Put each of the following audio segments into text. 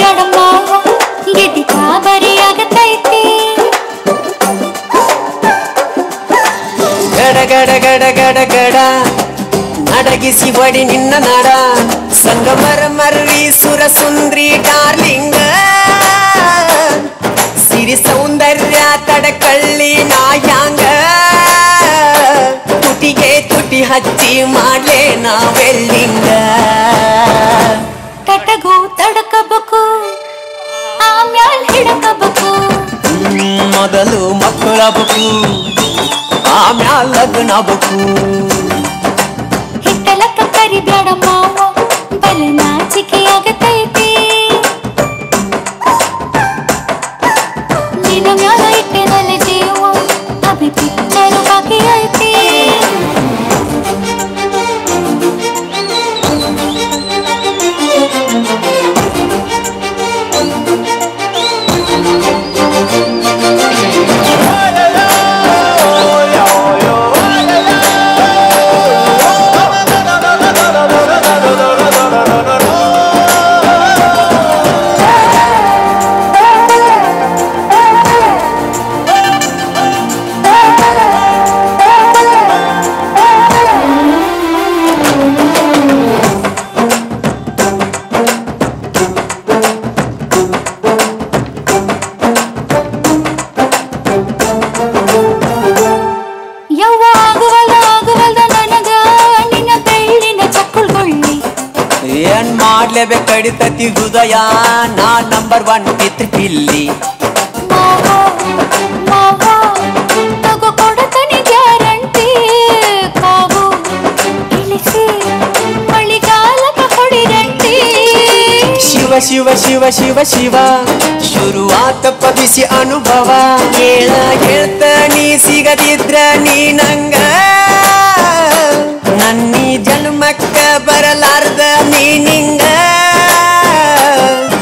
ಕರಿಬೇಡ ಮಾವ ಗೆದ್ದಿ ಕಾಬರಿ ಆಗತೈತಿ ಗಡ ಗಡ ಗಡ ಗಡ ಗಡ ನಡಗಿಸಿ ಬಡಿ ನಿನ್ನ ನಡ ಸಂಗಮರ ಮರ್ರಿ ಸುರ ಸುಂದ್ರಿ ಡಾರ್ಲಿಂಗ ಸಿರಿ ಸೌಂದರ್ಯ ತಡಕಳ್ಳಿ ನಾಯಾಂಗ ತುಟಿಗೆ ತುಟಿ ಹಚ್ಚಿ ಮಾಡ್ಲೇ ನಾವೆಲ್ಲಿಂಗ ತಟಗೂ ತಡಕಬೇಕು ಆಮ್ಯಾಲ್ ಹಿಡಕಬೇಕು ಮೊದಲು ಮಕ್ಕಳಬೇಕು ಆಮ್ಯಾಲ ಲಗ್ನಬೇಕು ಹಿತ್ತಲಕ್ಕ ಕರಿಬೇಡ ಮಾವ ಬಲ ನಾಚಿಕೆ ಆಗತೈತಿ ನಿನ್ನ ಮ್ಯಾಲ ಇಟ್ಟೆನಲ್ಲ ಜೀವ ಅಭಿ ಪಿಚ್ಚರು ಬಾಕಿ ಐತಿ ಕಡಿತತಿ ಹೃದಯ ನಾ ನಂಬರ್ 1 ಪಿತೃ ಪಿಲ್ಲಿ ತಗೋ ಕೊಡತನಿ ಗ್ಯಾರಂಟಿ ಕಾವು ಇಳಿಸಿ ಮಳಿಗಾಲಕ ಹೊಡಿರಂಟಿ ಶಿವ ಶಿವ ಶಿವ ಶಿವ ಶಿವ ಶುರುವಾತಪ್ಪ ಬಿಸಿ ಅನುಭವ ಕೇಳ ಹೇಳ್ತ ನೀ ಸಿಗದಿದ್ರ ನೀ ನಂಗ ನನ್ನೀ ಜನ್ಮಕ್ಕ ಬರಲಾರ್ದ ನೀ ನಿಂಗ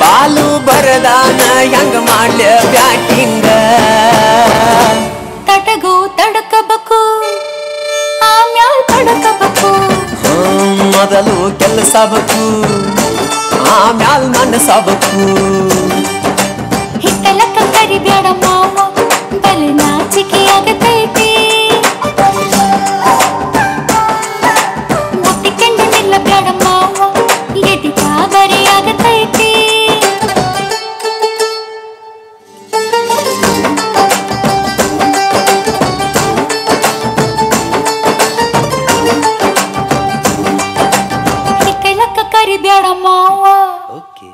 ಬಾಲು ಬರದಾನ ಹೆಂಗ ಮಾಡ್ಲ ಬ್ಯಾಟಿಂಗ ತಟಗೂ ತಡಕಬೇಕು ಆಮ್ಯಾಲ್ ತಡಕಬೇಕು ಮೊದಲು ಕೆಲಸಬೇಕು ಆಮ್ಯಾಲ್ ಮನಸಬೇಕು ಹಿತ್ತಲಕ್ಕ ಕರಿಬೇಡ ಮಾವ ಬಲ ನಾಚಿಕೆ ಆಗತೈತಿ ಮುಟ್ಟಿಕೊಂಡು ನಿಲ್ಲಬೇಡ ಮಾವ ಎದಿ ಕಾಬರಿ ಆಗತೈತಿ ಹಿತ್ತಲಕ್ಕ ಕರಿಬೇಡ ಮಾವ ಓಕೆ